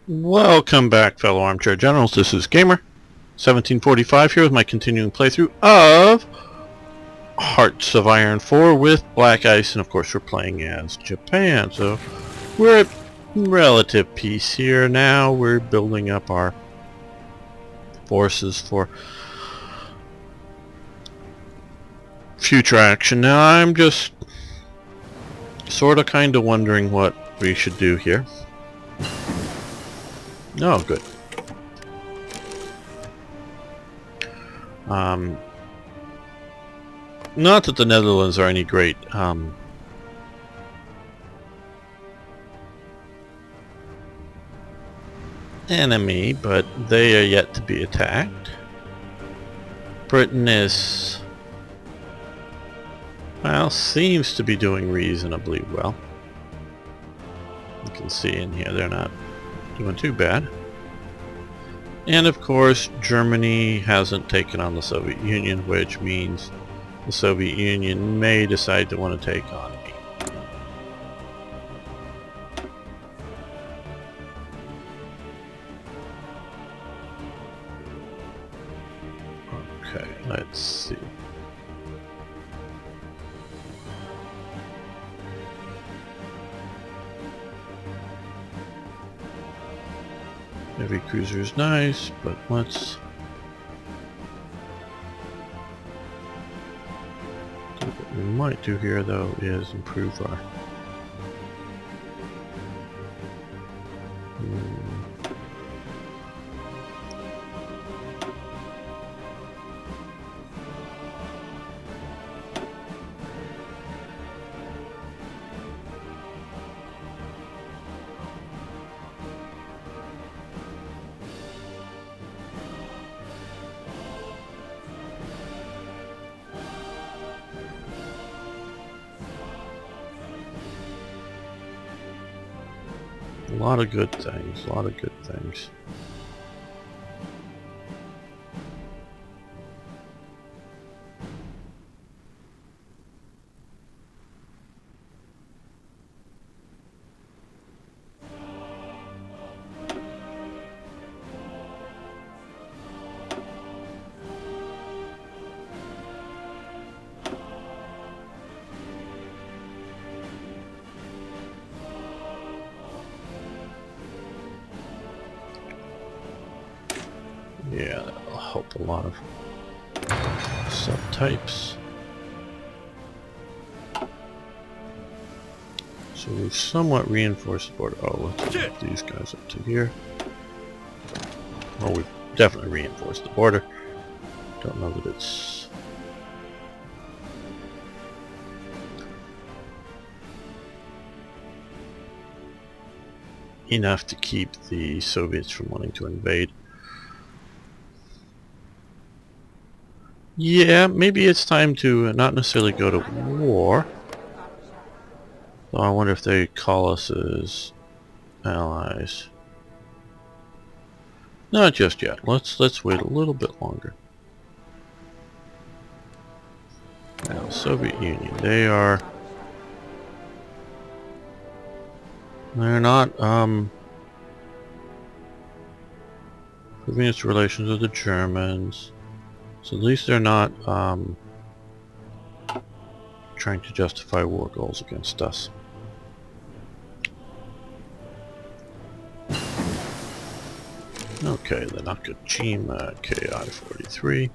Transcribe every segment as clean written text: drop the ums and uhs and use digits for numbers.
Welcome back, fellow armchair generals. This is Gamer 1745 here with my continuing playthrough of Hearts of Iron 4 with Black Ice, and of course we're playing as Japan, so we're at relative peace here now. We're building up our forces for future action. Now I'm just sort of kind of wondering what we should do here. Oh, good. Not that the Netherlands are any great enemy, but they are yet to be attacked. Britain is, well, seems to be doing reasonably well. You can see in here they're not doing too bad. And of course Germany hasn't taken on the Soviet Union, which means the Soviet Union may decide to want to take on me. Okay, let's see. Heavy cruiser is nice, but let's what we might do here though is improve our a lot of good things, a lot of good things. Yeah, that'll help a lot of subtypes. So we've somewhat reinforced the border. Oh, let's move these guys up to here. Well, we've definitely reinforced the border. Don't know that it's enough to keep the Soviets from wanting to invade. Yeah, maybe it's time to not necessarily go to war. Though I wonder if they call us as allies. Not just yet. Let's wait a little bit longer. Now, Soviet Union, they're not improving its relations with the Germans. So at least they're not trying to justify war goals against us. Okay, the Nakajima KI-43.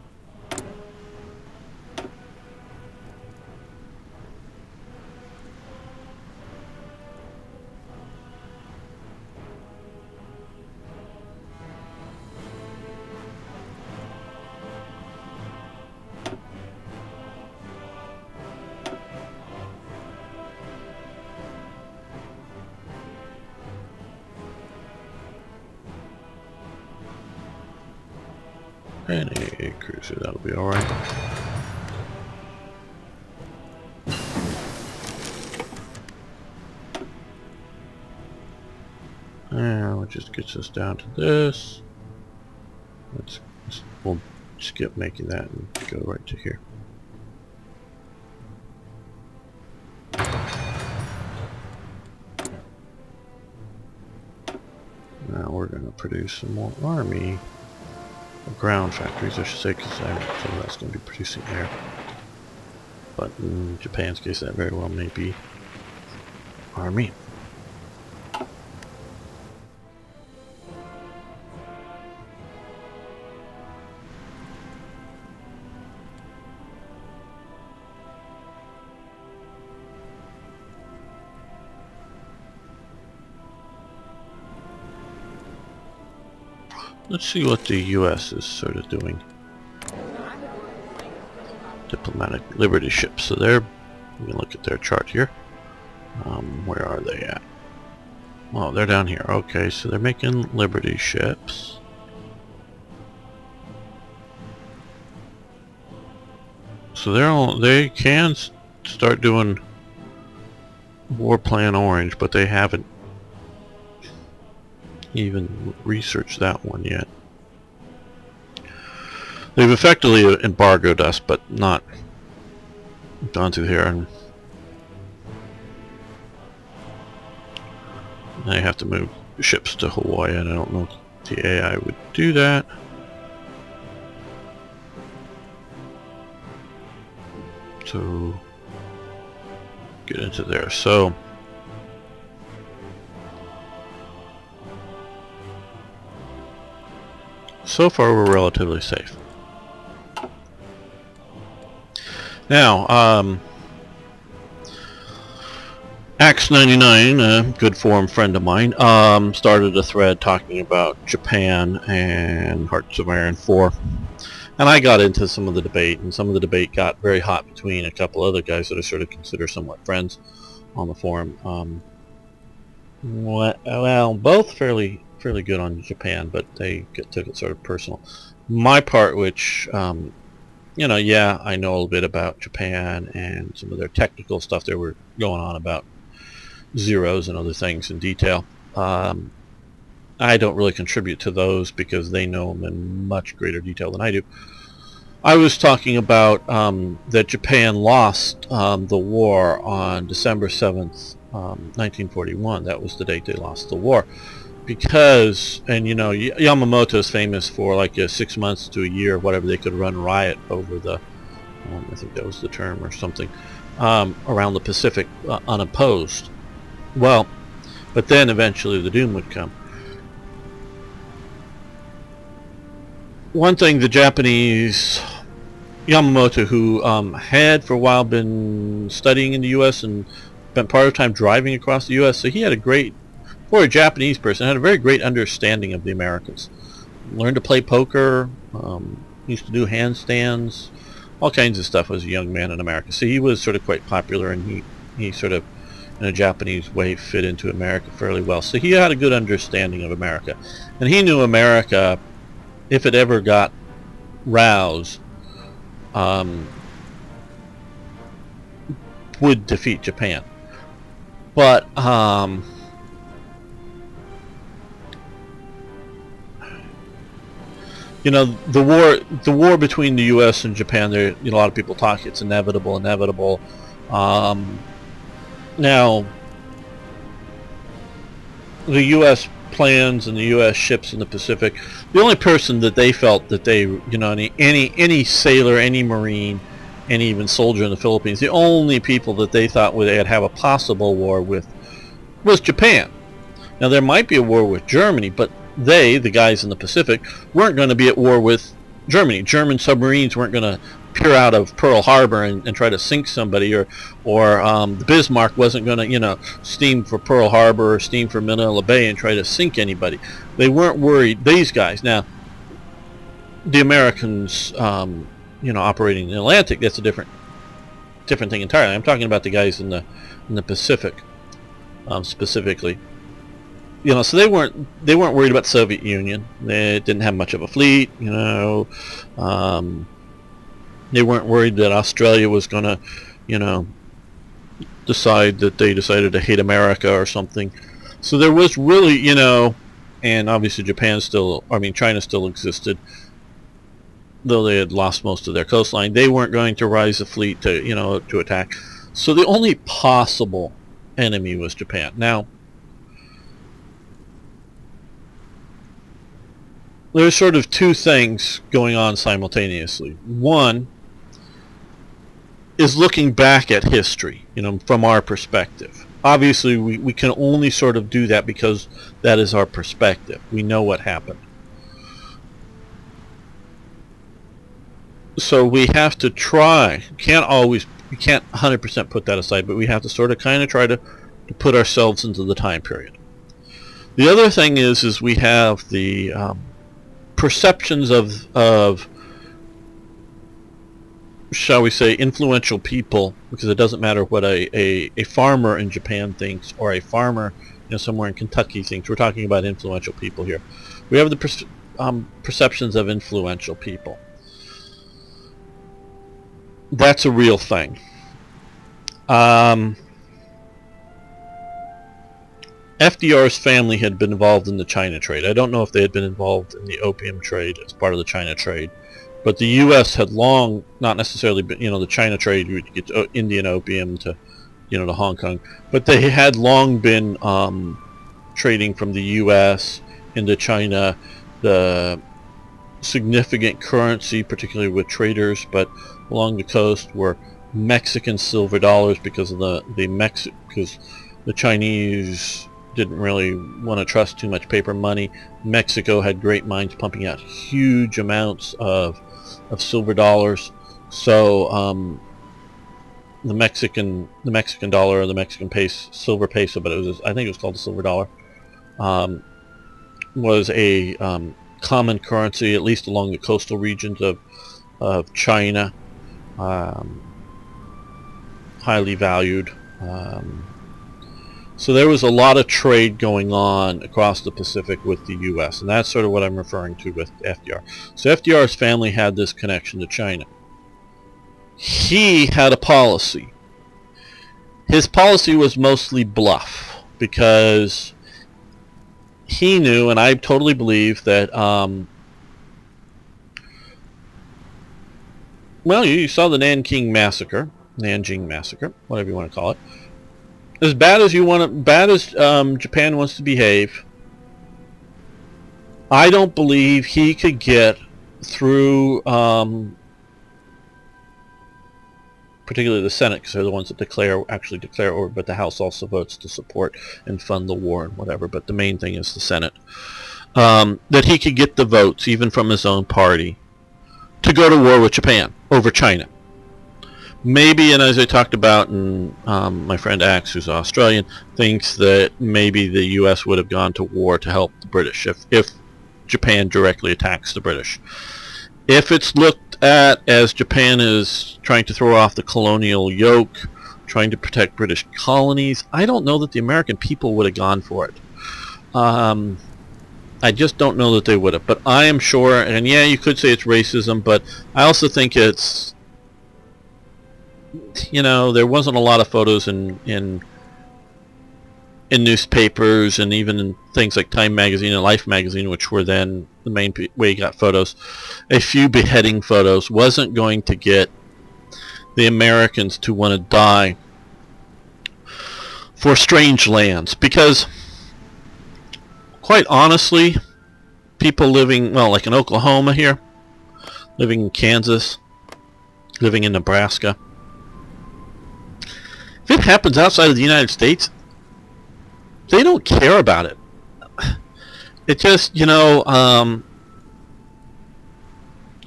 And a cruiser, that'll be alright. And it just gets us down to this. We'll skip making that and go right to here. Now we're going to produce some more army, or ground factories I should say, because some of that's going to be producing there. But in Japan's case that very well may be army. Let's see what the U.S. is sort of doing. Diplomatic Liberty ships. So they're, we can look at their chart here. Where are they at? Oh, they're down here. Okay, so they're making Liberty ships. So they can start doing War Plan Orange, but they haven't even researched that one yet. They've effectively embargoed us, but not gone through here, and they have to move ships to Hawaii, and I don't know if the AI would do that. So get into there. So far we're relatively safe. Now, Axe99, a good forum friend of mine, started a thread talking about Japan and Hearts of Iron 4. And I got into some of the debate, and some of the debate got very hot between a couple other guys that I sort of consider somewhat friends on the forum. Well, both fairly good on Japan, but they took it sort of personal. My part, which, you know, yeah, I know a little bit about Japan and some of their technical stuff they were going on about zeros and other things in detail. I don't really contribute to those because they know them in much greater detail than I do. I was talking about that Japan lost the war on December 7th, 1941. That was the date they lost the war. Because, and you know, Yamamoto is famous for like 6 months to a year, whatever, they could run riot over the, I think that was the term or something, around the Pacific unopposed. Well, but then eventually the doom would come. One thing the Japanese, Yamamoto, who had for a while been studying in the U.S. and spent part of the time driving across the U.S., so he had a great, for a Japanese person, had a very great understanding of the Americans. Learned to play poker, used to do handstands, all kinds of stuff as a young man in America. So he was sort of quite popular, and he sort of, in a Japanese way, fit into America fairly well. So he had a good understanding of America. And he knew America, if it ever got roused, would defeat Japan. But you know, the war between the U.S. and Japan, there, you know, a lot of people talk it's inevitable. Now, the U.S. plans and the U.S. ships in the Pacific, the only person that they felt that they, you know, any sailor, any Marine, any even soldier in the Philippines, the only people that they thought would have a possible war with was Japan. Now, there might be a war with Germany, but they, the guys in the Pacific, weren't going to be at war with Germany. German submarines weren't going to peer out of Pearl Harbor and try to sink somebody, or the Bismarck wasn't going to, you know, steam for Pearl Harbor or steam for Manila Bay and try to sink anybody. They weren't worried. These guys. Now, the Americans, you know, operating in the Atlantic, that's a different thing entirely. I'm talking about the guys in the Pacific, specifically. You know, so they weren't worried about the Soviet Union. They didn't have much of a fleet. You know, they weren't worried that Australia was going to, you know, decided to hate America or something. So there was really, you know, and obviously China still existed, though they had lost most of their coastline. They weren't going to rise a fleet to, you know, to attack. So the only possible enemy was Japan. Now, there's sort of two things going on simultaneously. One is looking back at history, from our perspective. Obviously, we can only sort of do that because that is our perspective. We know what happened. So we have to try. We can't 100% put that aside, but we have to sort of kind of try to put ourselves into the time period. The other thing is we have the perceptions of, shall we say, influential people, because it doesn't matter what a farmer in Japan thinks or a farmer somewhere in Kentucky thinks. We're talking about influential people here. We have the perceptions of influential people. That's a real thing. FDR's family had been involved in the China trade. I don't know if they had been involved in the opium trade as part of the China trade, but the U.S. had long, not necessarily been, the China trade, you would get Indian opium to, to Hong Kong, but they had long been trading from the U.S. into China. The significant currency, particularly with traders, but along the coast were Mexican silver dollars because of because the Chinese didn't really want to trust too much paper money. Mexico had great mines pumping out huge amounts of silver dollars. So the Mexican dollar, or the Mexican silver peso, but I think it was called the silver dollar, was a common currency, at least along the coastal regions of China. Highly valued. So there was a lot of trade going on across the Pacific with the U.S., and that's sort of what I'm referring to with FDR. So FDR's family had this connection to China. He had a policy. His policy was mostly bluff, because he knew, and I totally believe, that well, you saw the Nanjing massacre, whatever you want to call it. As bad as Japan wants to behave, I don't believe he could get through, particularly the Senate, because they're the ones that actually declare, but the House also votes to support and fund the war and whatever. But the main thing is the Senate, that he could get the votes, even from his own party, to go to war with Japan over China. Maybe, and as I talked about, and my friend Axe, who's Australian, thinks that maybe the U.S. would have gone to war to help the British if Japan directly attacks the British. If it's looked at as Japan is trying to throw off the colonial yoke, trying to protect British colonies, I don't know that the American people would have gone for it. I just don't know that they would have. But I am sure, and yeah, you could say it's racism, but I also think it's, there wasn't a lot of photos in newspapers, and even in things like Time magazine and Life magazine, which were then the main way you got photos. A few beheading photos wasn't going to get the Americans to want to die for strange lands, because quite honestly, people living, like in Oklahoma here, living in Kansas, living in Nebraska, if it happens outside of the United States, they don't care about it. It just,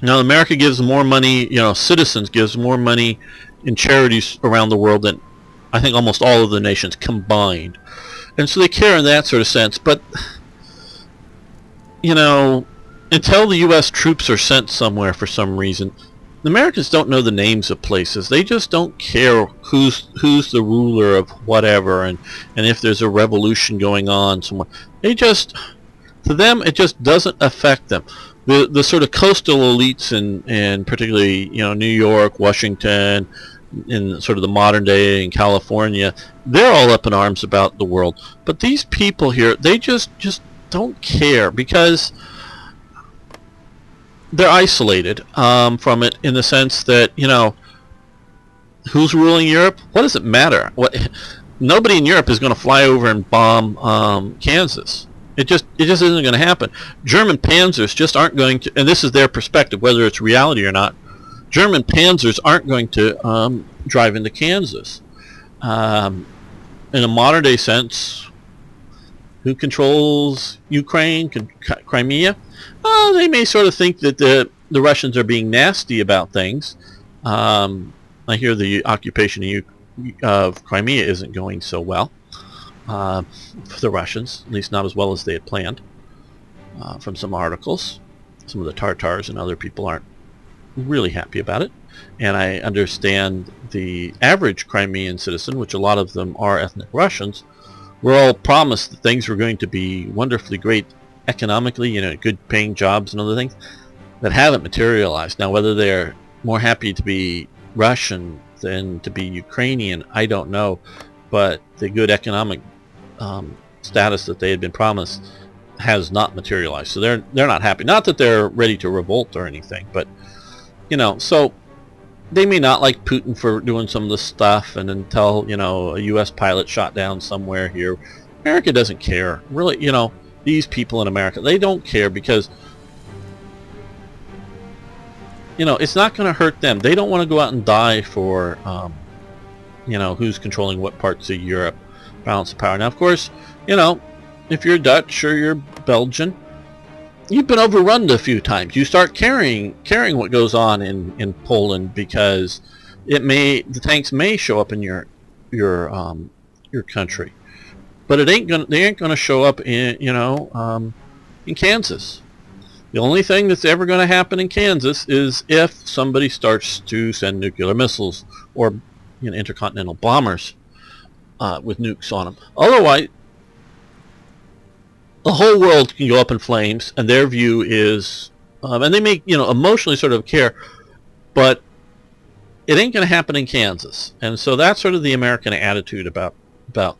America gives more money, citizens gives more money in charities around the world than I think almost all of the nations combined. And so they care in that sort of sense. But, until the U.S. troops are sent somewhere for some reason, the Americans don't know the names of places. They just don't care who's the ruler of whatever, and if there's a revolution going on somewhere. To them, it just doesn't affect them. The sort of coastal elites in particularly, New York, Washington, in sort of the modern day in California, they're all up in arms about the world. But these people here, they just don't care, because they're isolated from it, in the sense that, who's ruling Europe? What does it matter? Nobody in Europe is going to fly over and bomb Kansas. It just isn't going to happen. German panzers just aren't going to, and this is their perspective, whether it's reality or not. German panzers aren't going to drive into Kansas. In a modern day sense, who controls Ukraine, Crimea? They may sort of think that the Russians are being nasty about things. I hear the occupation of Crimea isn't going so well for the Russians, at least not as well as they had planned. From some articles, some of the Tartars and other people aren't really happy about it. And I understand the average Crimean citizen, which a lot of them are ethnic Russians, were all promised that things were going to be wonderfully great economically, good paying jobs and other things that haven't materialized. Now, whether they're more happy to be Russian than to be Ukrainian, I don't know, but the good economic status that they had been promised has not materialized. So they're not happy. Not that they're ready to revolt or anything, but so they may not like Putin for doing some of this stuff, and until a U.S. pilot shot down somewhere here, America doesn't care. Really, these people in America, they don't care because it's not going to hurt them. They don't want to go out and die for who's controlling what parts of Europe, balance of power. Now, of course, if you're Dutch or you're Belgian, you've been overrun a few times. You start caring what goes on in Poland, because the tanks may show up in your country, but they ain't gonna show up in Kansas. The only thing that's ever going to happen in Kansas is if somebody starts to send nuclear missiles or intercontinental bombers with nukes on them. Otherwise, the whole world can go up in flames, and their view is, and they may, emotionally sort of care, but it ain't going to happen in Kansas. And so that's sort of the American attitude about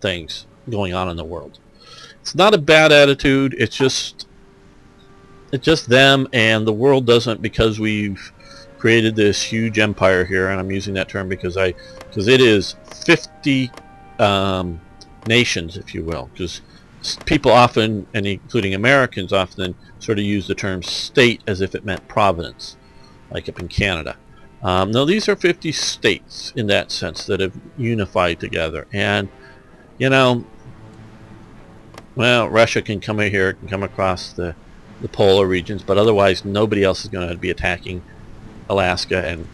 things going on in the world. It's not a bad attitude. It's just them, and the world doesn't, because we've created this huge empire here, and I'm using that term because it is 50 nations, if you will, because people often, and including Americans often, sort of use the term state as if it meant province, like up in Canada. No, these are 50 states in that sense that have unified together. And, Russia can come in here, can come across the polar regions, but otherwise nobody else is going to be attacking Alaska. And,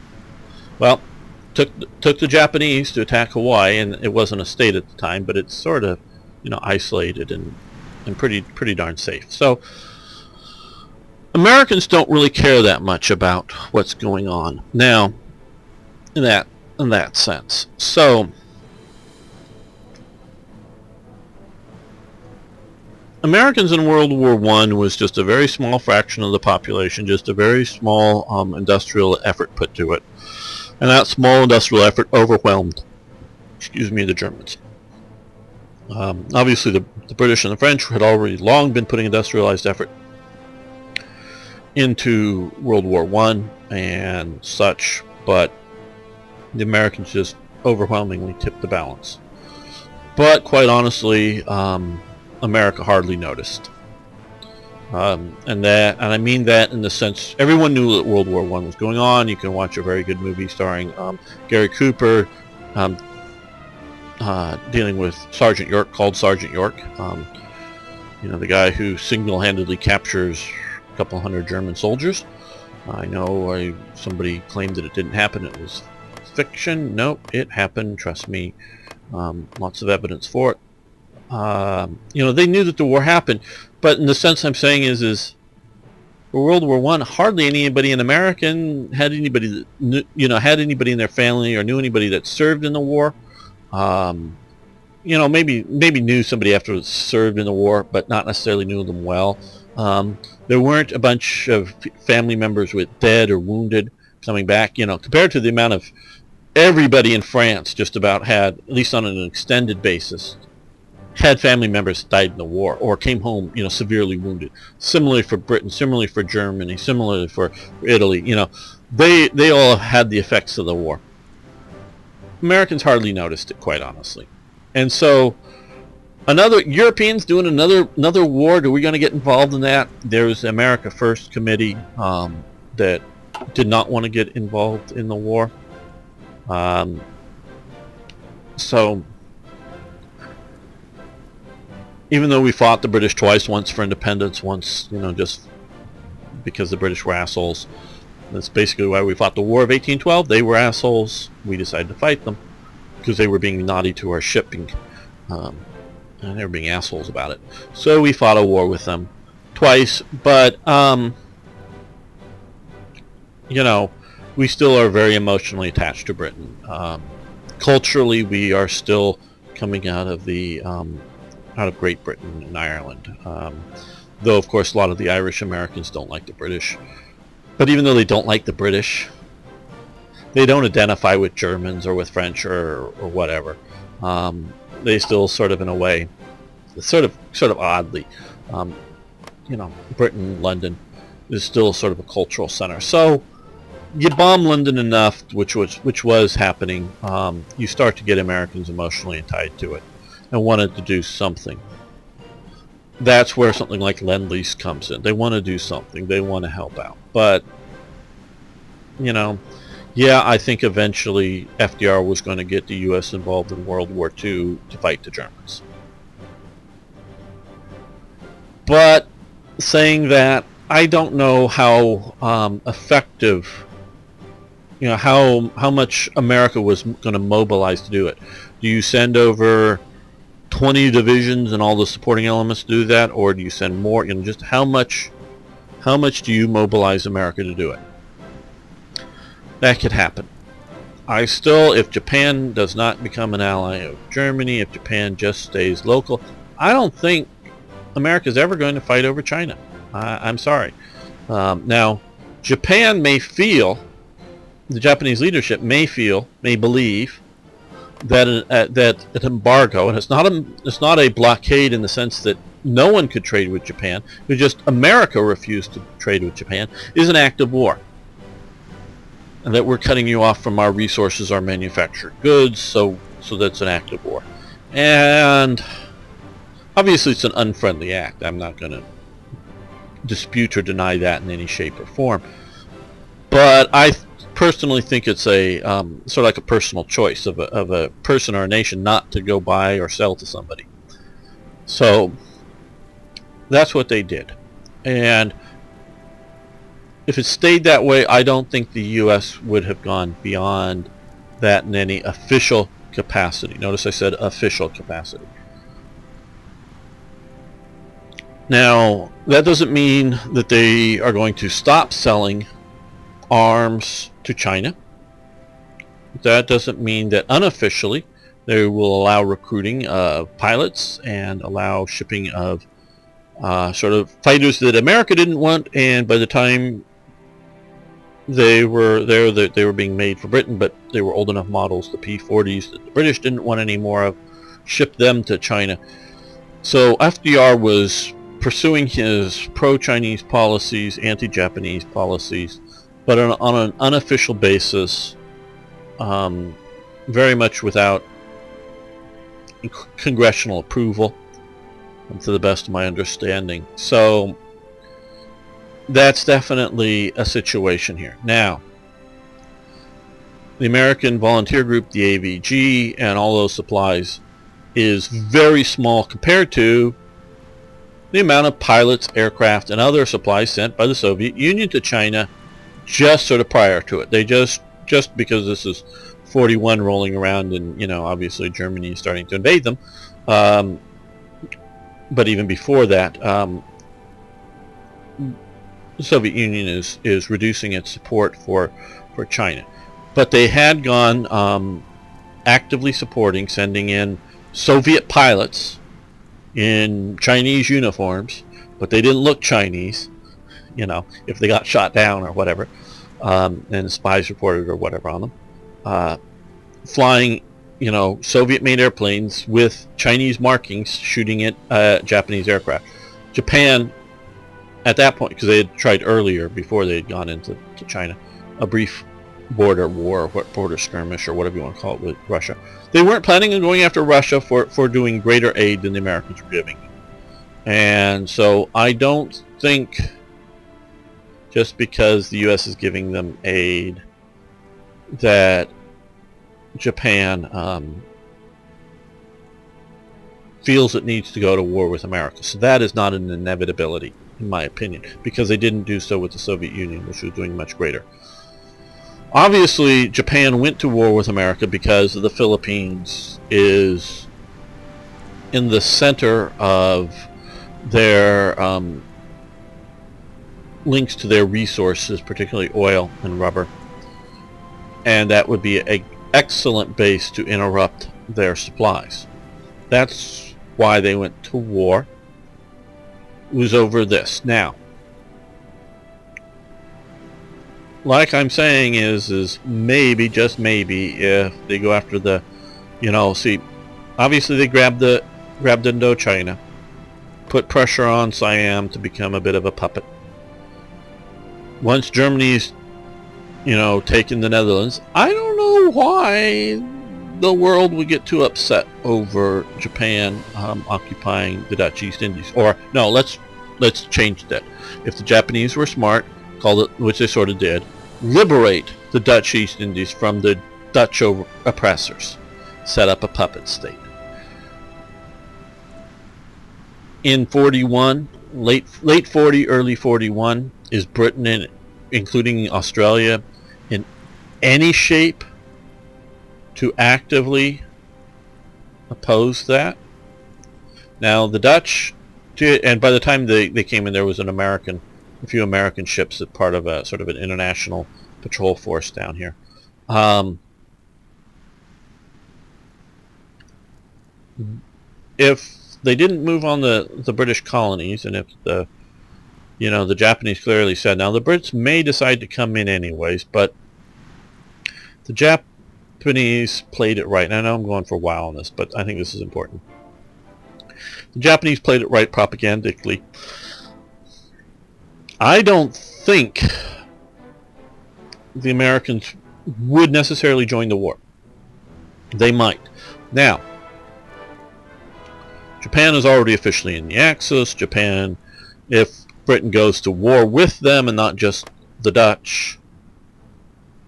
took the Japanese to attack Hawaii, and it wasn't a state at the time, but it's sort of isolated and pretty darn safe. So Americans don't really care that much about what's going on now in that sense. So Americans in World War I was just a very small fraction of the population, just a very small industrial effort put to it, and that small industrial effort overwhelmed the Germans. Obviously, the British and the French had already long been putting industrialized effort into World War I and such, but the Americans just overwhelmingly tipped the balance. But quite honestly, America hardly noticed. And I mean that in the sense, everyone knew that World War I was going on. You can watch a very good movie starring Gary Cooper, dealing with Sergeant York, called Sergeant York. The guy who single-handedly captures a couple hundred German soldiers. I know somebody claimed that it didn't happen. It was fiction. Nope, it happened. Trust me. Lots of evidence for it. They knew that the war happened, but in the sense I'm saying is for World War I, hardly anybody in America had anybody that had anybody in their family or knew anybody that served in the war. Maybe knew somebody after it served in the war, but not necessarily knew them well. There weren't a bunch of family members with dead or wounded coming back. Compared to the amount of everybody in France, just about had, at least on an extended basis, had family members died in the war or came home, severely wounded. Similarly for Britain, similarly for Germany, similarly for Italy. They all had the effects of the war. Americans hardly noticed it, quite honestly. And so Another Europeans doing another war. Are we going to get involved in that? There's America First committee that did not want to get involved in the war. So even though we fought the British twice, once for independence, once just because the British were assholes. That's basically why we fought the War of 1812. They were assholes. We decided to fight them because they were being naughty to our shipping. And they were being assholes about it. So we fought a war with them twice, but we still are very emotionally attached to Britain. Culturally, we are still coming out of Great Britain and Ireland. Though, of course, a lot of the Irish Americans don't like the British. But even though they don't like the British, they don't identify with Germans or with French or whatever. They still sort of, in a way, sort of oddly, Britain, London is still sort of a cultural center. So you bomb London enough, which was happening, you start to get Americans emotionally tied to it and wanted to do something. That's where something like Lend-Lease comes in. They want to do something. They want to help out. But I think eventually FDR was going to get the U.S. involved in World War II to fight the Germans. But saying that, I don't know how effective, how much America was going to mobilize to do it. Do you send over 20 divisions and all the supporting elements to do that, or do you send more? Just how much do you mobilize America to do it? That could happen. If Japan does not become an ally of Germany, if Japan just stays local, I don't think America's ever going to fight over China. I'm sorry. Now, Japan may feel, the Japanese leadership may believe that an embargo, and it's not a blockade in the sense that no one could trade with Japan, but just America refused to trade with Japan, is an act of war. And that we're cutting you off from our resources, our manufactured goods, so that's an act of war. And obviously it's an unfriendly act. I'm not going to dispute or deny that in any shape or form. But I personally think it's a sort of like a personal choice of a person or a nation not to go buy or sell to somebody. So that's what they did. And if it stayed that way, I don't think the U.S. would have gone beyond that in any official capacity. Notice I said official capacity. Now, that doesn't mean that they are going to stop selling arms to China. That doesn't mean that unofficially they will allow recruiting of pilots and allow shipping of sort of fighters that America didn't want, and by the time they were there, they were being made for Britain, but they were old enough models, the P-40s, that the British didn't want any more of, shipped them to China. So FDR was pursuing his pro-Chinese policies, anti-Japanese policies, but on an unofficial basis, very much without congressional approval, to the best of my understanding. So that's definitely a situation here. Now, the American Volunteer Group, the AVG, and all those supplies is very small compared to the amount of pilots, aircraft, and other supplies sent by the Soviet Union to China just sort of prior to it. They just because this is 41 rolling around, and obviously Germany is starting to invade them, but even before that, the Soviet Union is reducing its support for China. But they had gone actively supporting, sending in Soviet pilots in Chinese uniforms, but they didn't look Chinese, if they got shot down or whatever, and spies reported or whatever on them, flying, Soviet-made airplanes with Chinese markings shooting at Japanese aircraft. Japan, at that point, because they had tried earlier before they had gone into China, a brief border war, what border skirmish, or whatever you want to call it, with Russia. They weren't planning on going after Russia for doing greater aid than the Americans were giving. And so I don't think just because the U.S. is giving them aid that Japan feels it needs to go to war with America. So that is not an inevitability, in my opinion, because they didn't do so with the Soviet Union, which was doing much greater. Obviously, Japan went to war with America because the Philippines is in the center of their links to their resources, particularly oil and rubber. And that would be an excellent base to interrupt their supplies. That's why they went to war. It was over this. Now, like I'm saying is maybe, just maybe, if they go after the, see, obviously they grabbed Indochina, put pressure on Siam to become a bit of a puppet. Once Germany's, taken the Netherlands, I don't know why the world would get too upset over Japan occupying the Dutch East Indies. Or no, let's change that. If the Japanese were smart, called it, which they sort of did, liberate the Dutch East Indies from the Dutch oppressors, set up a puppet state. In 41, late 40, early 41, is Britain, including Australia, in any shape to actively oppose that? Now the Dutch did, and by the time they came in, there was a few American ships as part of a sort of an international patrol force down here. If they didn't move on the British colonies, and if the Japanese clearly said, now the Brits may decide to come in anyways, but the Japanese played it right. And I know I'm going for a while on this, but I think this is important. The Japanese played it right propagandistically. I don't think the Americans would necessarily join the war. They might. Now, Japan is already officially in the Axis. Japan, if Britain goes to war with them and not just the Dutch,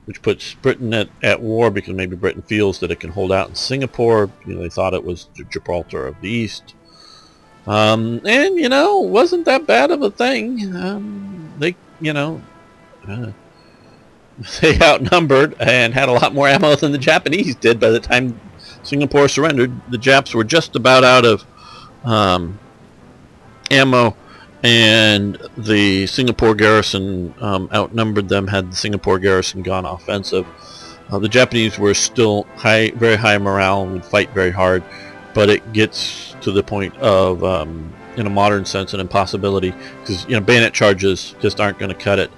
which puts Britain at war because maybe Britain feels that it can hold out in Singapore. They thought it was Gibraltar of the East. And, wasn't that bad of a thing. They outnumbered and had a lot more ammo than the Japanese did. By the time Singapore surrendered, the Japs were just about out of ammo, and the Singapore garrison outnumbered them. Had the Singapore garrison gone offensive, the Japanese were still very high morale and would fight very hard, but it gets to the point of, in a modern sense, an impossibility, because bayonet charges just aren't going to cut it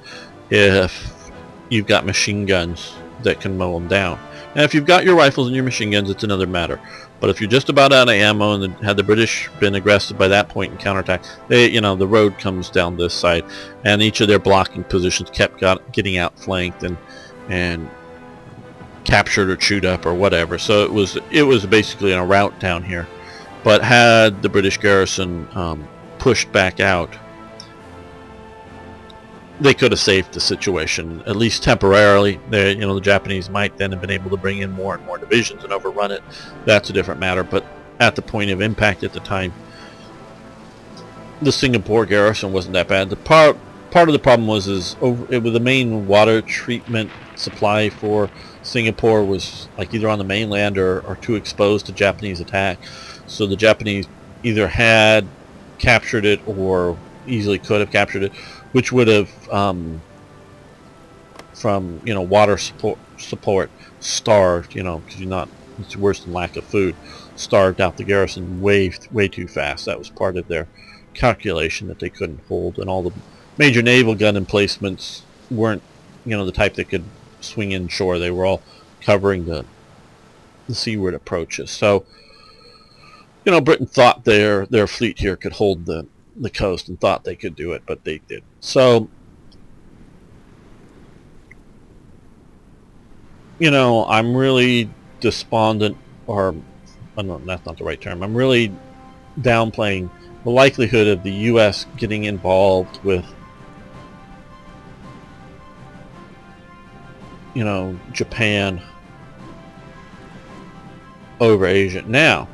if you've got machine guns that can mow them down. And if you've got your rifles and your machine guns, it's another matter. But if you're just about out of ammo, and had the British been aggressive by that point and counterattack, the road comes down this side, and each of their blocking positions kept getting outflanked and captured or chewed up or whatever. So it was basically in a rout down here. But had the British garrison pushed back out, they could have saved the situation, at least temporarily. The Japanese might then have been able to bring in more and more divisions and overrun it. That's a different matter. But at the point of impact at the time, the Singapore garrison wasn't that bad. The part of the problem was the main water treatment supply for Singapore was either on the mainland or too exposed to Japanese attack. So the Japanese either had captured it or easily could have captured it, which would have, from water support, starved, because it's worse than lack of food, starved out the garrison way too fast. That was part of their calculation, that they couldn't hold, and all the major naval gun emplacements weren't, the type that could swing inshore. They were all covering the seaward approaches. So, Britain thought their fleet here could hold the coast and thought they could do it, but they didn't. So you know, I'm really despondent, or no, that's not the right term. I'm really downplaying the likelihood of the U.S. getting involved with, you know, Japan over Asia. Now,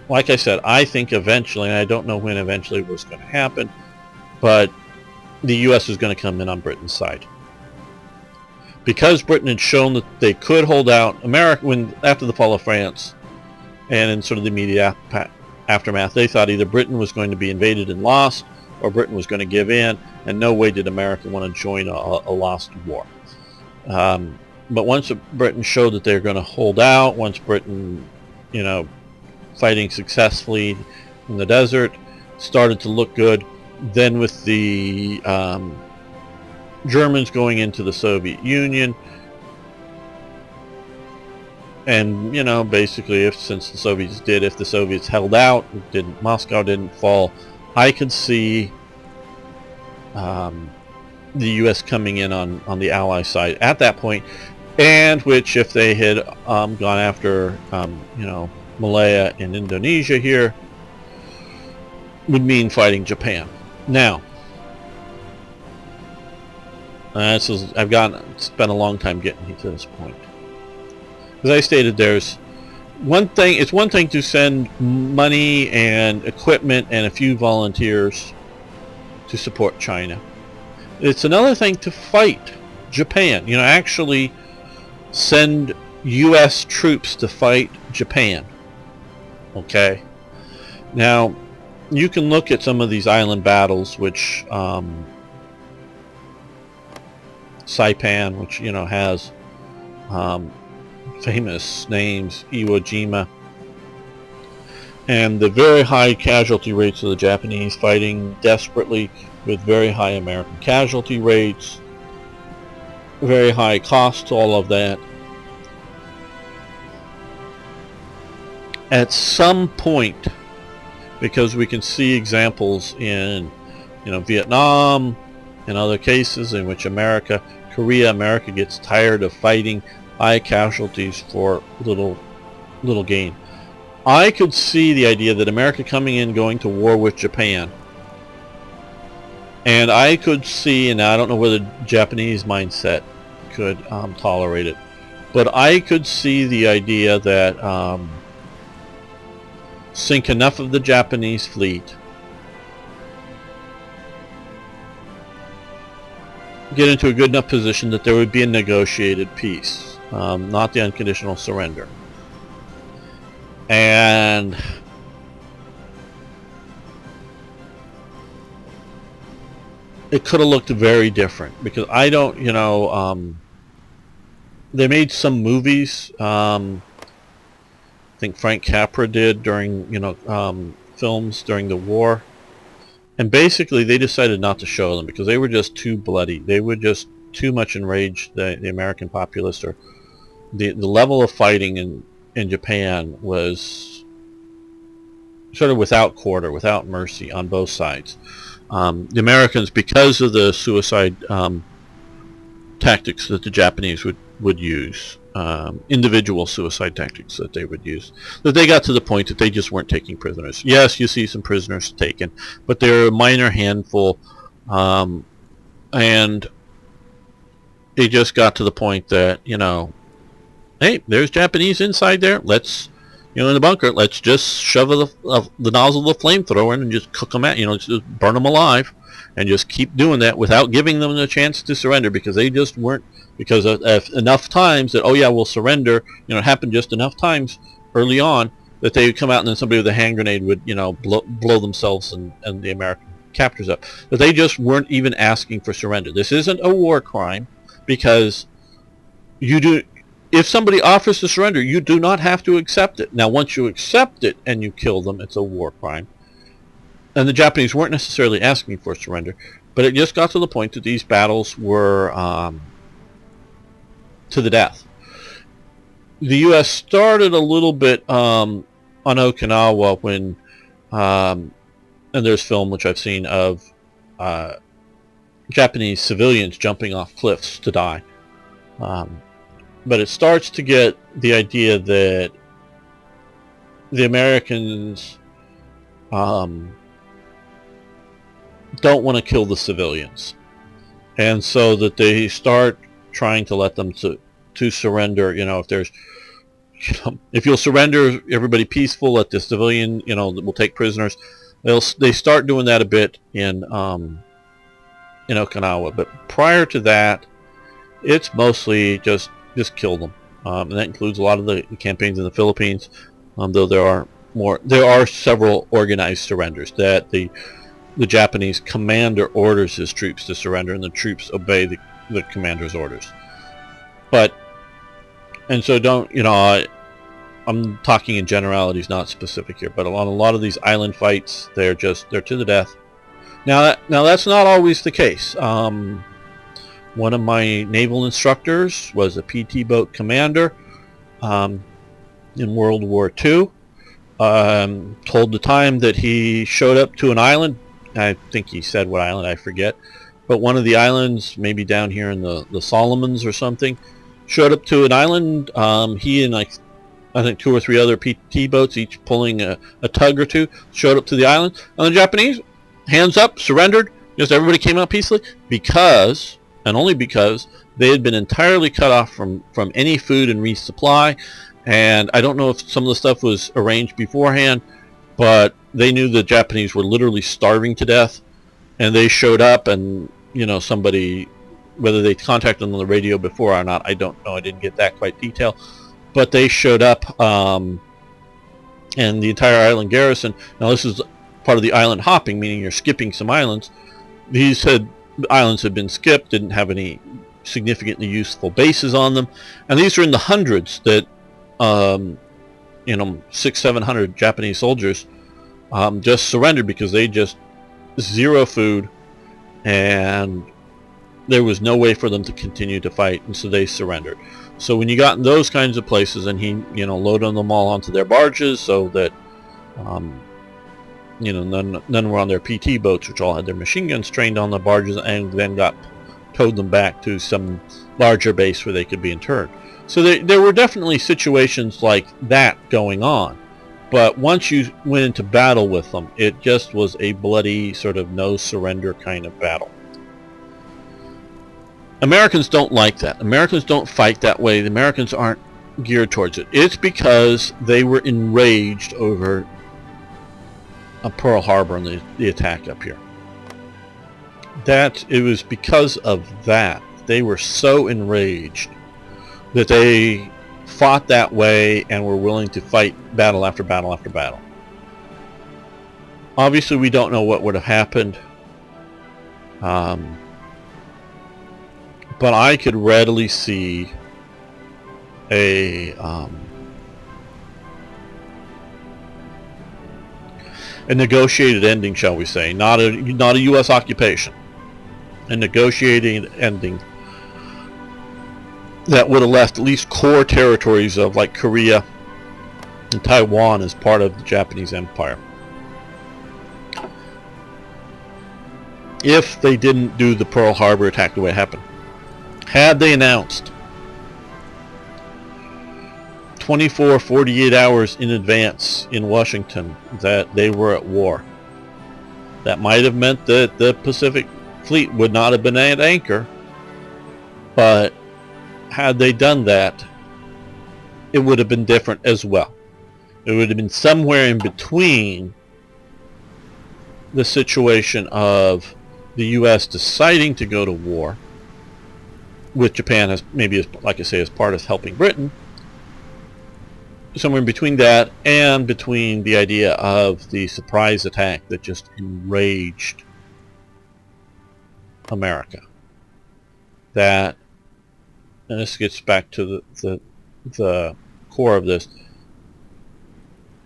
like I said, I think eventually, and I don't know when eventually was going to happen, but the U.S. is going to come in on Britain's side. Because Britain had shown that they could hold out, America, when after the fall of France, and in sort of the immediate aftermath, they thought either Britain was going to be invaded and lost, or Britain was going to give in, and no way did America want to join a lost war. But once Britain showed that they're going to hold out, once Britain, you know, fighting successfully in the desert, started to look good, then with the Germans going into the Soviet Union, and, you know, basically, if the Soviets held out, Moscow didn't fall, I could see the U.S. coming in on the Ally side at that point, and which, if they had gone after, you know, Malaya and Indonesia here, would mean fighting Japan. Now, I've spent a long time getting to this point. As I stated, there's one thing. It's one thing to send money and equipment and a few volunteers to support China. It's another thing to fight Japan. You know, actually send U.S. troops to fight Japan. Okay. Now, you can look at some of these island battles, which Saipan, which, you know, has famous names, Iwo Jima, and the very high casualty rates of the Japanese fighting desperately with very high American casualty rates, very high costs, all of that. At some point, because we can see examples in, you know, Vietnam and other cases in which America gets tired of fighting high casualties for little gain. I could see the idea that America coming in, going to war with Japan, and I could see, and I don't know whether Japanese mindset could tolerate it, but I could see the idea that sink enough of the Japanese fleet, get into a good enough position that there would be a negotiated peace, not the unconditional surrender. And it could have looked very different, because I don't, you know, they made some movies, I think Frank Capra did during, you know, films during the war, and basically they decided not to show them because they were just too bloody. They would just too much enrage the American populace, or the level of fighting in Japan was sort of without quarter, without mercy on both sides. The Americans, because of the suicide tactics that the Japanese would use, individual suicide tactics that they would use, that they got to the point that they just weren't taking prisoners. Yes, you see some prisoners taken, but they're a minor handful, and it just got to the point that, you know, hey, there's Japanese inside there. Let's, you know, in the bunker, let's just shove the nozzle of the flamethrower in and just cook them out. You know, just burn them alive, and just keep doing that without giving them a chance to surrender, because they just weren't. Because enough times that, oh yeah, we'll surrender. You know, it happened just enough times early on that they would come out, and then somebody with a hand grenade would, you know, blow themselves and the American captors up. That they just weren't even asking for surrender. This isn't a war crime, because you do. If somebody offers to surrender, you do not have to accept it. Now, once you accept it and you kill them, it's a war crime. And the Japanese weren't necessarily asking for surrender, but it just got to the point that these battles were to the death. The U.S. started a little bit on Okinawa when, and there's film which I've seen of Japanese civilians jumping off cliffs to die. but it starts to get the idea that the Americans don't want to kill the civilians, and so that they start trying to let them to surrender. If there's, if you'll surrender, everybody peaceful, let the civilian, we'll take prisoners. They start doing that a bit in Okinawa, but prior to that, it's mostly just kill them, and that includes a lot of the campaigns in the Philippines. Though there are several organized surrenders that the Japanese commander orders his troops to surrender, and the troops obey the commander's orders. And so I'm talking in generalities, not specific here, but on a lot of these island fights, they're to the death. Now that's not always the case. One of my naval instructors was a PT boat commander in World War II. Told the time that he showed up to an island. I think he said what island, I forget. But one of the islands, maybe down here in the Solomons or something, showed up to an island. He and I think 2 or 3 other PT boats, each pulling a tug or two, showed up to the island. And the Japanese, hands up, surrendered. Just everybody came out peacefully because, and only because, they had been entirely cut off from any food and resupply. And I don't know if some of the stuff was arranged beforehand, but they knew the Japanese were literally starving to death, and they showed up, and somebody, whether they contacted them on the radio before or not, I don't know. I didn't get that quite detail, but they showed up, and the entire island garrison. Now this is part of the island hopping, meaning you're skipping some islands. These islands had been skipped, didn't have any significantly useful bases on them, and these are in the hundreds that 600-700 Japanese soldiers just surrendered because they just zero food, and there was no way for them to continue to fight, and so they surrendered. So when you got in those kinds of places, and he loaded them all onto their barges, so that none were on their PT boats, which all had their machine guns trained on the barges, and then towed them back to some larger base where they could be interred. So there were definitely situations like that going on, but once you went into battle with them, it just was a bloody sort of no surrender kind of battle. Americans don't like that. Americans don't fight that way. The Americans aren't geared towards it. It's because they were enraged over Pearl Harbor and the attack up here. It was because of that. They were so enraged that they fought that way and were willing to fight battle after battle after battle. Obviously, we don't know what would have happened, but I could readily see a negotiated ending, shall we say, not a U.S. occupation, a negotiated ending that would have left at least core territories of like Korea and Taiwan as part of the Japanese Empire. If they didn't do the Pearl Harbor attack the way it happened. Had they announced 48 hours in advance in Washington that they were at war, that might have meant that the Pacific Fleet would not have been at anchor, but had they done that, it would have been different as well. It would have been somewhere in between the situation of the U.S. deciding to go to war with Japan, as maybe, like I say, as part of helping Britain, somewhere in between that and between the idea of the surprise attack that just enraged America. That, and this gets back to the core of this,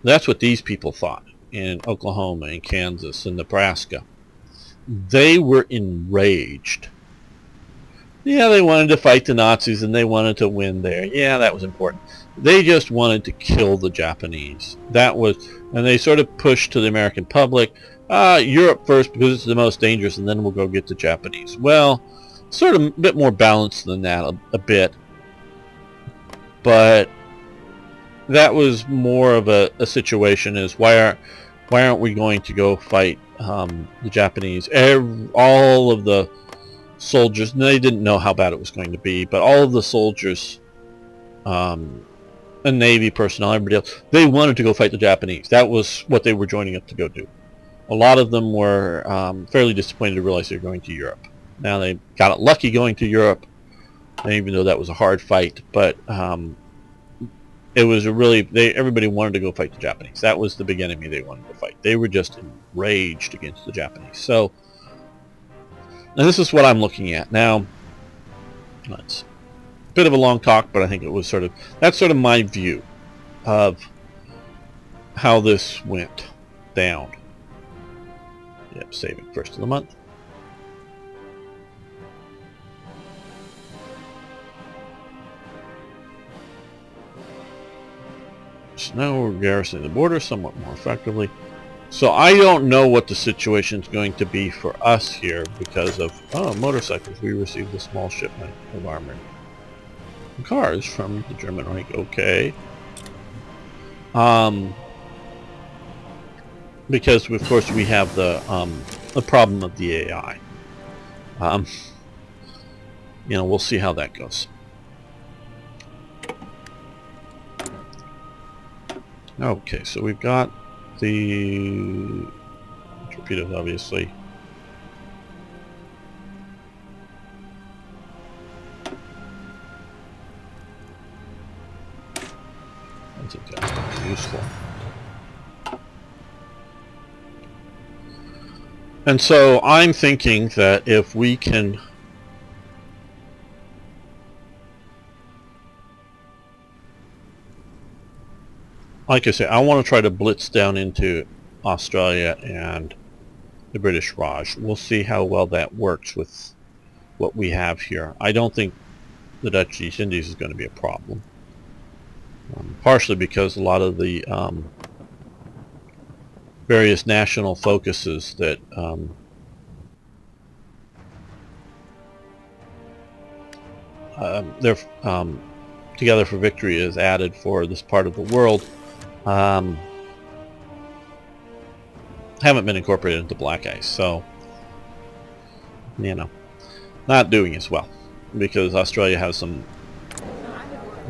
that's what these people thought in Oklahoma and Kansas and Nebraska. They were enraged. Yeah, they wanted to fight the Nazis and they wanted to win there. Yeah, that was important. They just wanted to kill the Japanese. That was, and they sort of pushed to the American public, Europe first because it's the most dangerous, and then we'll go get the Japanese. Well, sort of a bit more balanced than that, a bit. but that was more of a situation is why aren't we going to go fight the Japanese? All of the soldiers, and they didn't know how bad it was going to be, but all of the soldiers, and Navy personnel, everybody else, they wanted to go fight the Japanese. That was what they were joining up to go do. A lot of them were fairly disappointed to realize they were going to Europe. Now they got it lucky going to Europe, even though that was a hard fight, but it was everybody wanted to go fight the Japanese. That was the big enemy they wanted to fight. They were just enraged against the Japanese. So, and this is what I'm looking at now. It's a bit of a long talk, but I think it was that's sort of my view of how this went down. Yep, saving first of the month. So now we're garrisoning the border somewhat more effectively. So I don't know what the situation is going to be for us here because of motorcycles. We received a small shipment of armored cars from the German Reich. Okay. Because of course we have the problem of the AI. We'll see how that goes. Okay, so we've got the torpedoes, obviously. I think that's going to be useful. And so I'm thinking that if we can like I say, I want to try to blitz down into Australia and the British Raj. We'll see how well that works with what we have here. I don't think the Dutch East Indies is going to be a problem. Partially because a lot of the various national focuses that they're Together for Victory is added for this part of the world haven't been incorporated into Black Ice, so not doing as well because Australia has some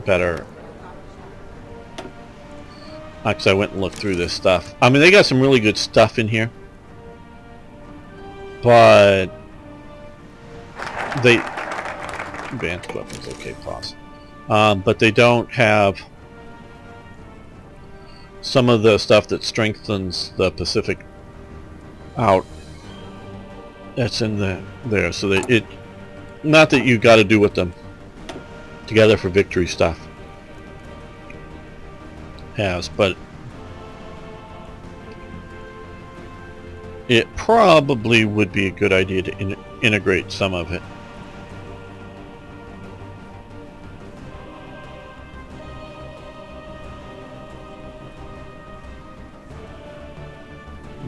better. Because I went and looked through this stuff. I mean, they got some really good stuff in here, but they advanced weapons. Okay, pause. But they don't have some of the stuff that strengthens the Pacific out. That's in there. So not that you got to do with them Together for Victory stuff has, but it probably would be a good idea to integrate some of it.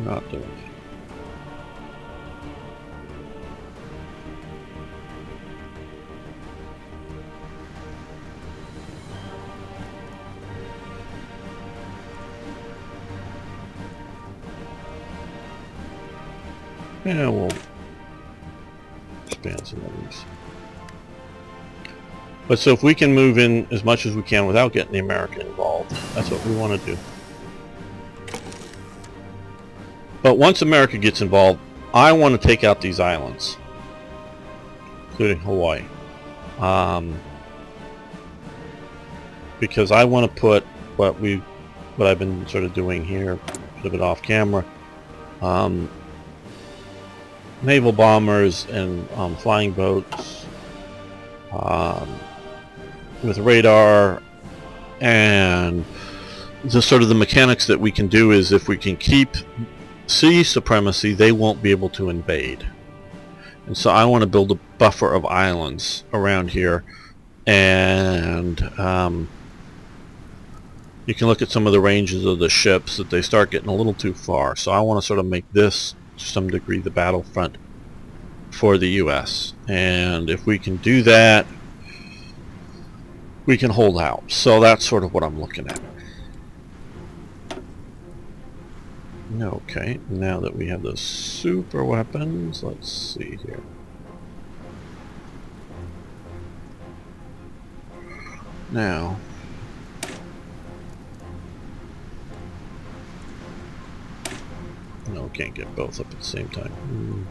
Not doing it. Yeah, we'll expand some of these. But so if we can move in as much as we can without getting the American involved, that's what we want to do. But once America gets involved, I want to take out these islands, including Hawaii, because I want to put what I've been sort of doing here, a bit off camera, naval bombers and flying boats with radar, and the sort of the mechanics that we can do is if we can keep sea supremacy, they won't be able to invade. And so I want to build a buffer of islands around here, and you can look at some of the ranges of the ships that they start getting a little too far. So I want to sort of make this to some degree the battlefront for the US, and if we can do that, we can hold out. So that's sort of what I'm looking at. Okay, now that we have those super weapons, let's see here. Now, no, can't get both up at the same time.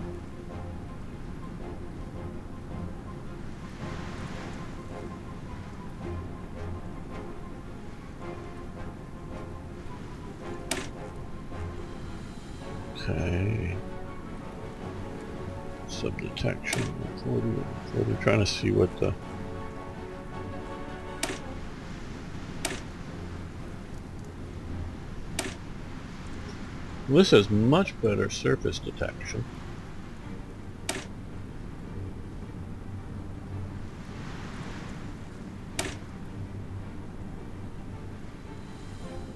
Okay. Subdetection, 40, trying to see what the... This has much better surface detection.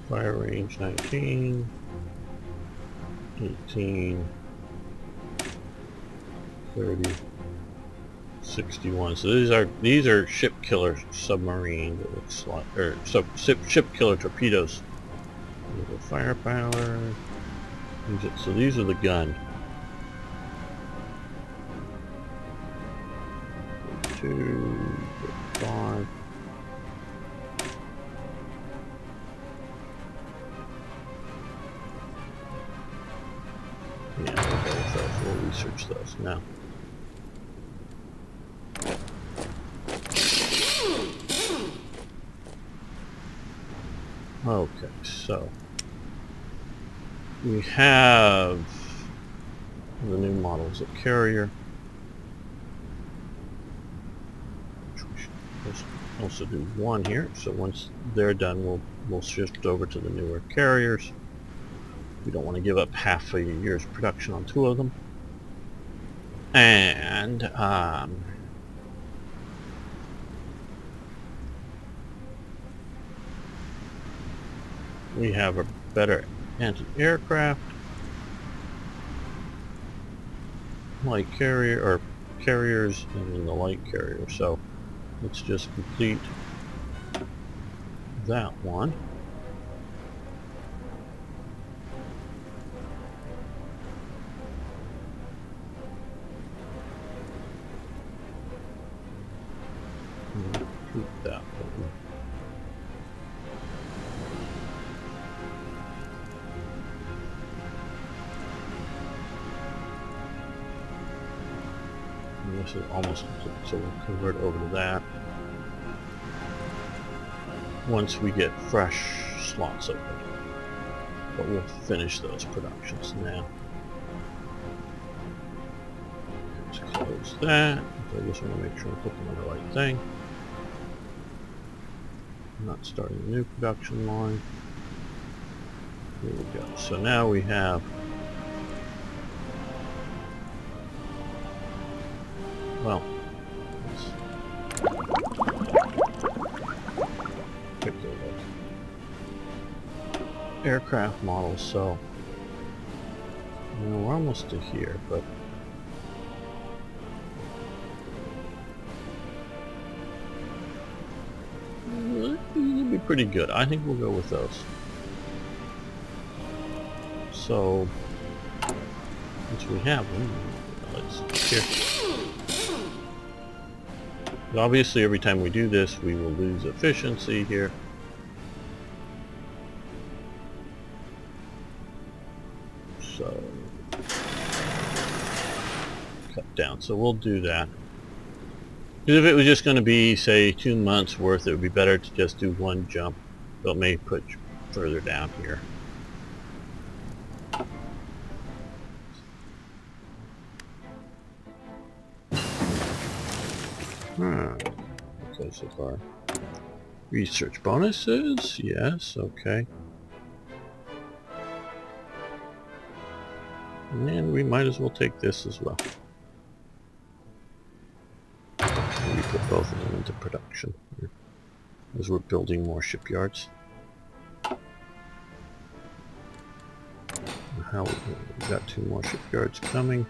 Fire range 19, 18, 30, 61. So these are ship killer submarine, it looks like, or ship killer torpedoes. Firepower. So these are the gun. 2, 5. Yeah, we'll go with those. We'll research those now. Okay, so we have the new models of carrier, which we should also do one here. So once they're done, we'll shift over to the newer carriers. We don't want to give up half a year's production on 2 of them. And we have a better anti-aircraft, light carrier, or carriers, and then the light carrier. So let's just complete that one. Complete that one. And this is almost complete, so we'll convert over to that once we get fresh slots open. But we'll finish those productions now. Let's close that. I just want to make sure I'm clicking on the right thing. I'm not starting a new production line. Here we go. So now we have aircraft models, so we're almost to here, but it'll be pretty good. I think we'll go with those. So once we have them, let's here. But obviously every time we do this we will lose efficiency here. So cut down. So we'll do that. Because if it was just going to be, say, 2 months worth, it would be better to just do one jump. So it may put you further down here. Okay, so far. Research bonuses, yes, okay. And we might as well take this as well. We put both of them into production here, as we're building more shipyards. How we got 2 more shipyards coming.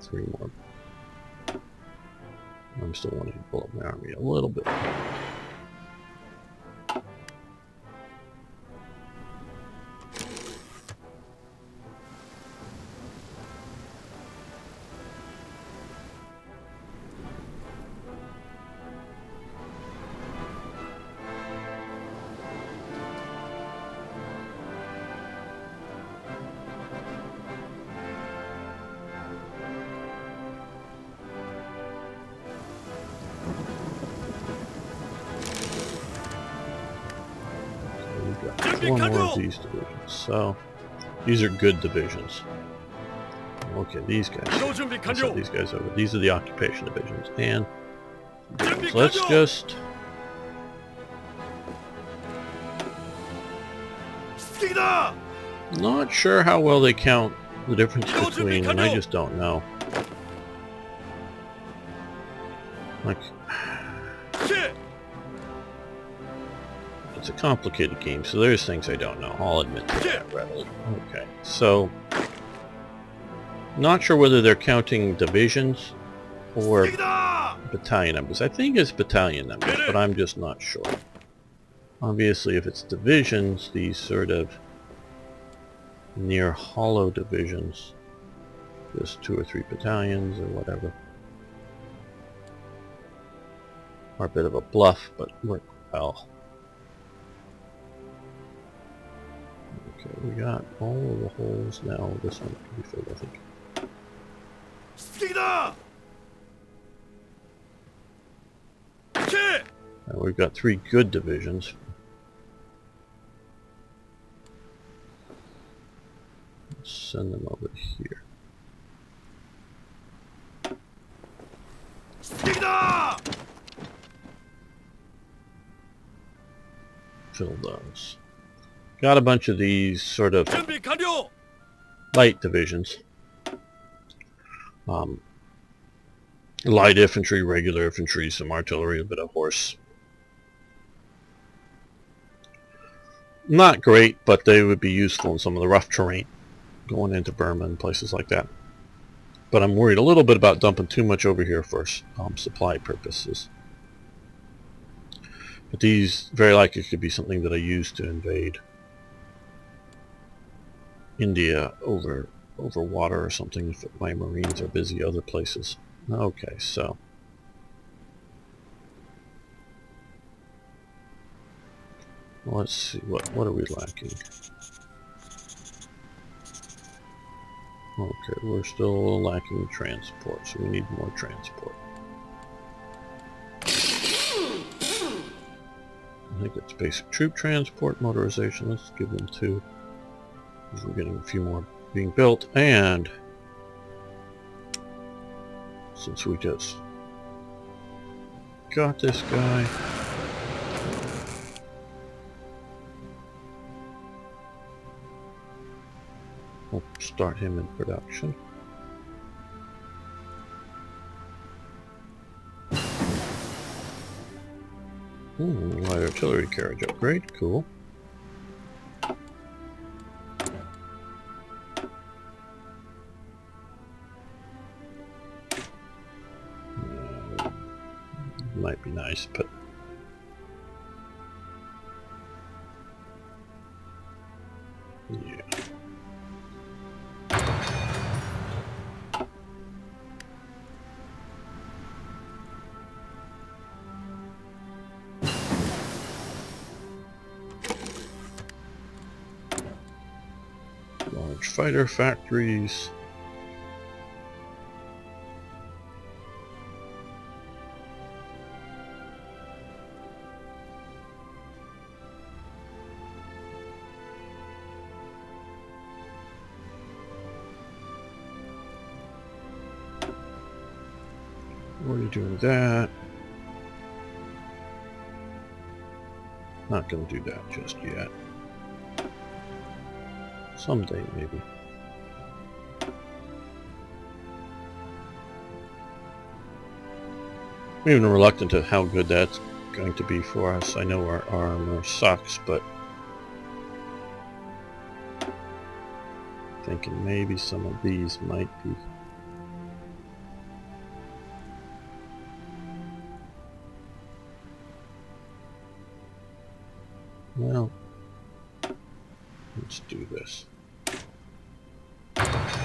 3 more. I'm still wanting to pull up my army a little bit. Four more of these divisions. So these are good divisions. Okay, these guys. Let's set these guys over. These are the occupation divisions. And let's just not sure how well they count the difference between, and I just don't know. Like, it's a complicated game, so there's things I don't know. I'll admit to that readily. Okay, so not sure whether they're counting divisions or battalion numbers. I think it's battalion numbers, but I'm just not sure. Obviously, if it's divisions, these sort of near hollow divisions, just 2 or 3 battalions or whatever, are a bit of a bluff, but work well. Okay, we got all of the holes now. This one can be filled, I think. Now we've got 3 good divisions. Let's send them over here. Fill those. Got a bunch of these sort of light divisions. Light infantry, regular infantry, some artillery, a bit of horse. Not great, but they would be useful in some of the rough terrain going into Burma and places like that. But I'm worried a little bit about dumping too much over here for supply purposes. But these very likely could be something that I use to invade India over water or something if my Marines are busy other places. Okay, so let's see, what are we lacking? Okay, we're still lacking transport, so we need more transport. I think it's basic troop transport, motorization. Let's give them 2. Because we're getting a few more being built, and since we just got this guy, we'll start him in production. Light artillery carriage upgrade, cool. Might be nice, but yeah. Large fighter factories. Already doing that. Not going to do that just yet. Someday, maybe. I'm even reluctant to how good that's going to be for us. I know our armor sucks, but thinking maybe some of these might be Let's do this. Let's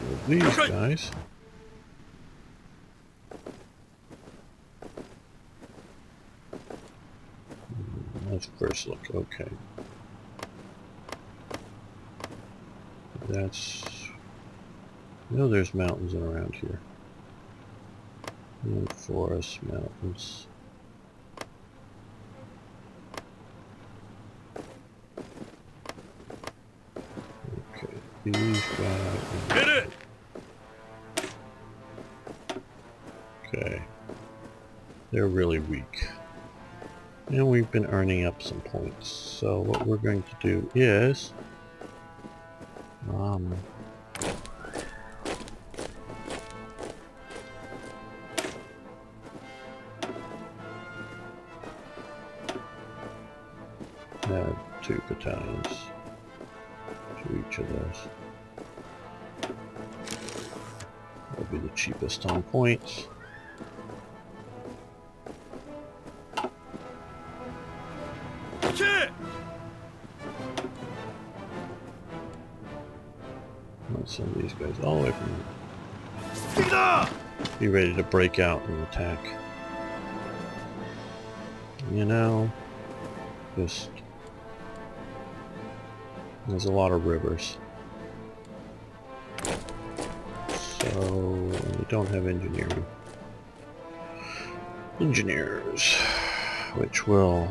move these guys. Let's first look. Okay. That's... You know there's mountains around here. And forest, mountains. Okay, these guys... Hit it! Okay. They're really weak. And we've been earning up some points. So what we're going to do is... add 2 battalions to each of those. That'll be the cheapest on points. Shit! Let's send these guys all the way from... Sida! Be ready to break out and attack. You know, just... There's a lot of rivers. So, we don't have engineering. Engineers, which will,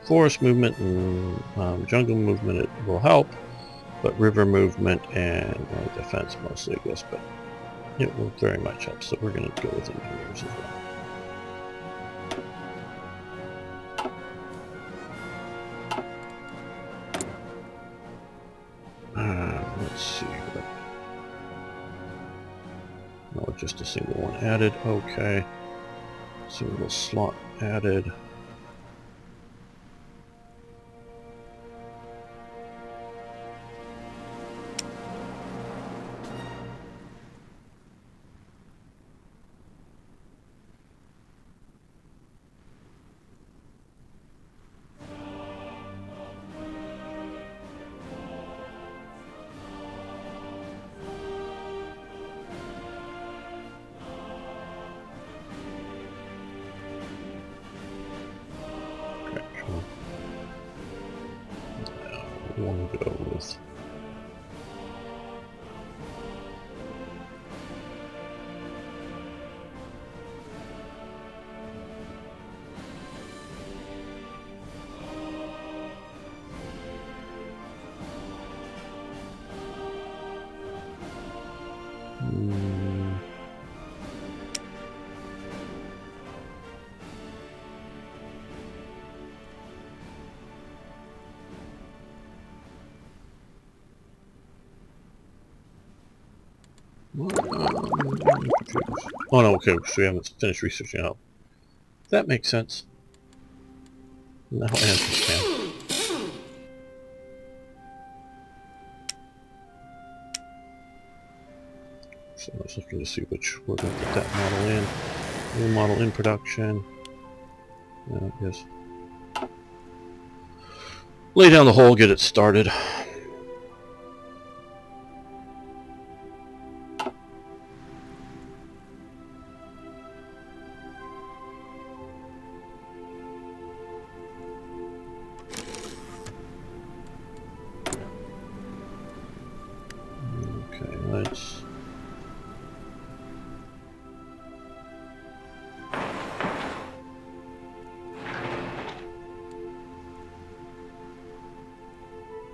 forest movement and jungle movement, it will help, but river movement and defense mostly, I guess, but it will very much help, so we're going to go with engineers as well. Let's see. No, just a single one added. Okay. Single slot added. We'll go with oh no, okay, so we haven't finished researching out. That makes sense. Now I understand. So I was looking to see which we're going to put that model in. New model in production. Yes. Lay down the hole, get it started. Okay, let's...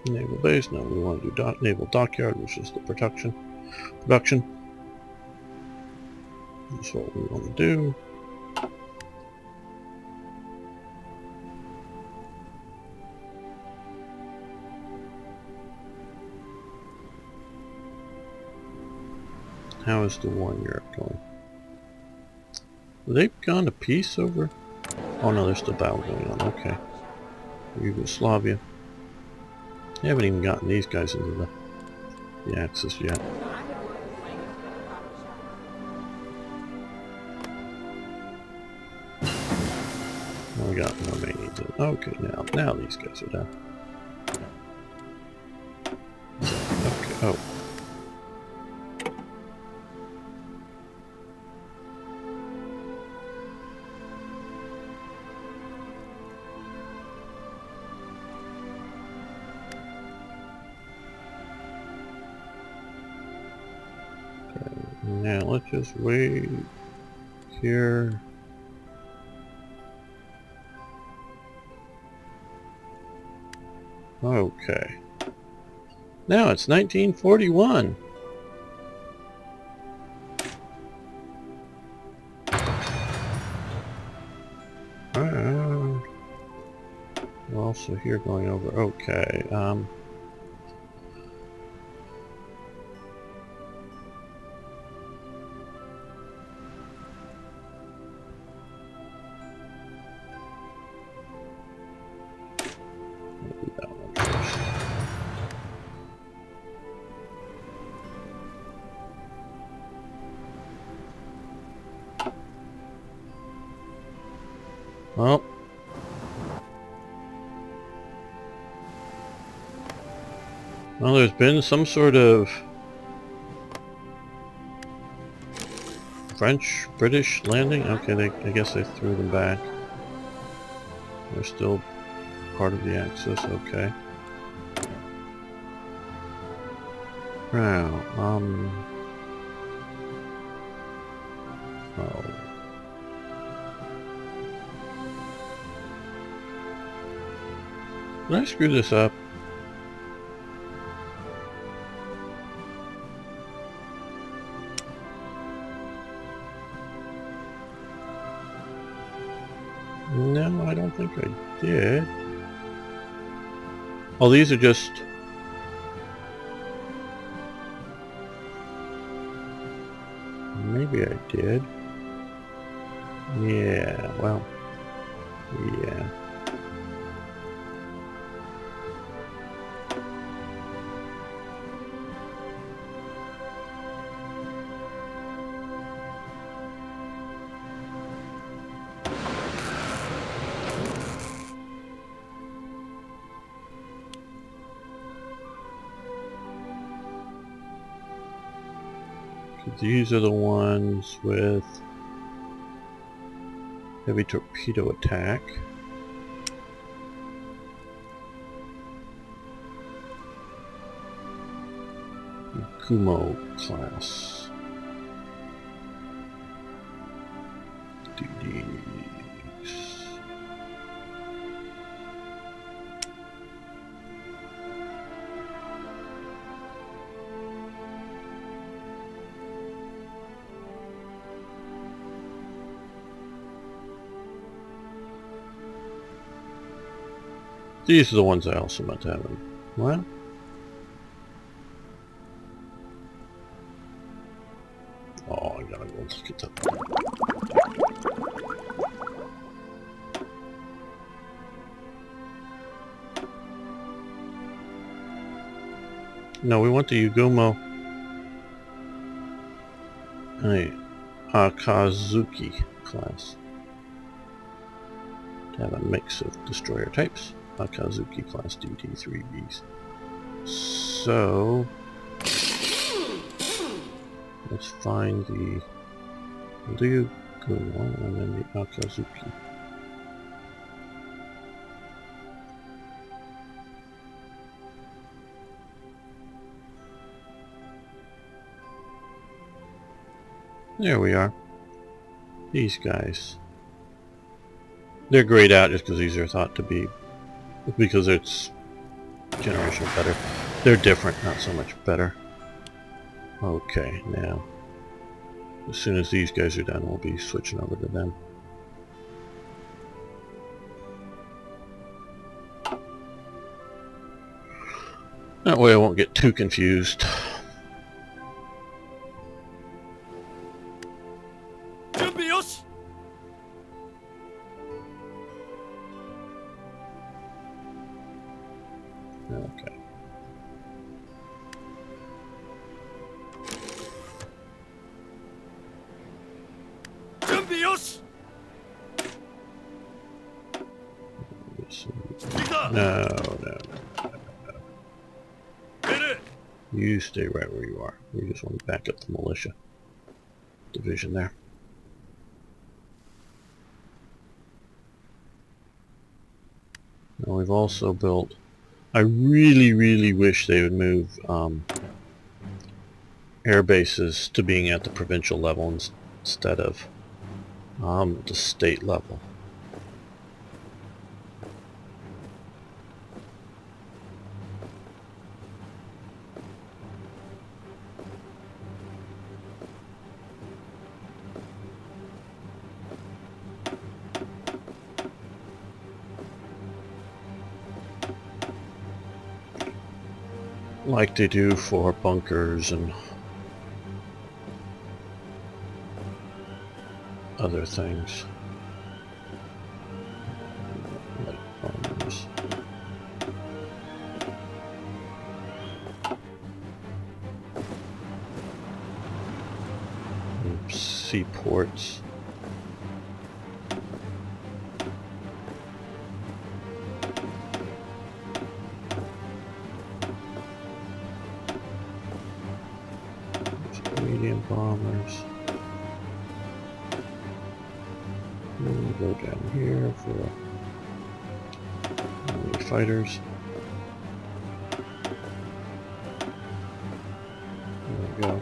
Naval base. Now we want to do naval dockyard, which is the production. That's what we want to do. How is the war in Europe going? They've gone to peace over? Oh no, there's still battle going on. Okay. Yugoslavia. They haven't even gotten these guys into the the axis yet. Well, we got more main. Okay, now these guys are done. Okay. Oh. Now let's just wait here. Okay. Now it's 1941. We're also here going over. Okay. Well, there's been some sort of French-British landing. Okay, I guess they threw them back. They're still part of the Axis. Okay. Now, oh. Did I screw this up? No, I don't think I did. Oh, these are just... Maybe I did. Yeah, well... Yeah. These are the ones with heavy torpedo attack. Kumo class. DDs. These are the ones I also meant to have in. Well, oh, I gotta go look at that. No, we want the Yugumo. Hey, Akazuki class. To have a mix of destroyer types. Akazuki class DD3Bs. So let's find the Yugumo and then the Akazuki. There we are. These guys. They're grayed out just because these are thought to be, because it's generation better. They're different, not so much better. Okay, now, as soon as these guys are done, we'll be switching over to them. That way I won't get too confused. Okay. し No, 行くぞ no. 命令 You stay right where you are. We just want to back up the militia division there. Now we've also built... I really, really wish they would move air bases to being at the provincial level instead of the state level. Like they do for bunkers and other things. Like bombers. And seaports. Medium bombers. We'll go down here for enemy fighters. There we go.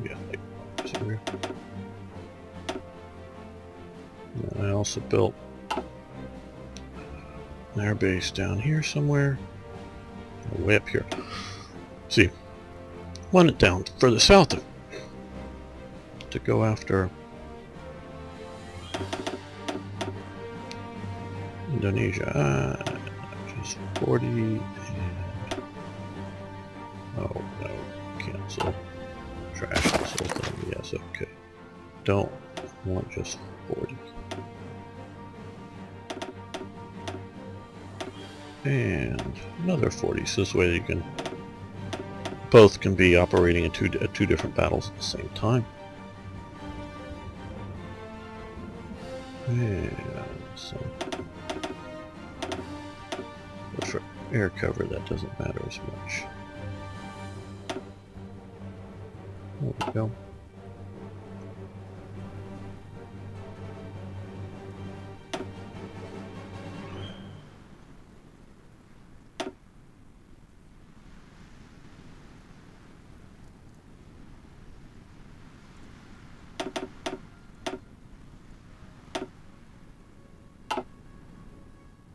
Yeah, like bombers over here. And I also built an air base down here somewhere. Way up here. See, want it down further south to go after Indonesia. Just 40 and oh no, cancel. Trash this whole thing. Yes, okay. Don't want just 40. And another 40. So this way you can both can be operating at two different battles at the same time. And so but for air cover that doesn't matter as much. There we go.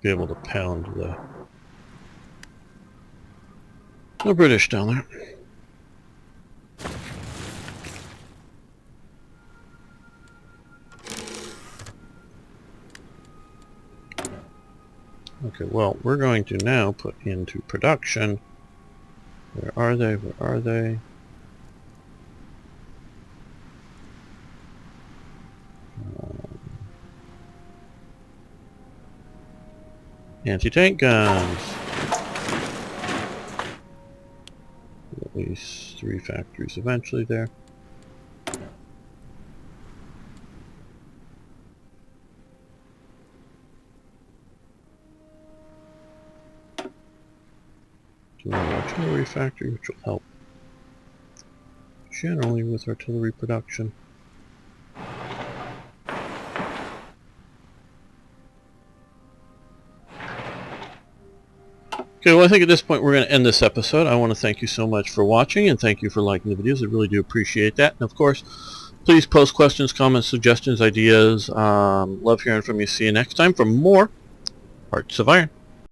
Be able to pound the British down there. Okay, well, we're going to now put into production. Where are they? Where are they? Anti-tank guns. At least 3 factories eventually there. Artillery factory, which will help generally with artillery production. Okay, well I think at this point we're going to end this episode. I want to thank you so much for watching and thank you for liking the videos. I really do appreciate that. And of course, please post questions, comments, suggestions, ideas. Love hearing from you. See you next time for more Hearts of Iron.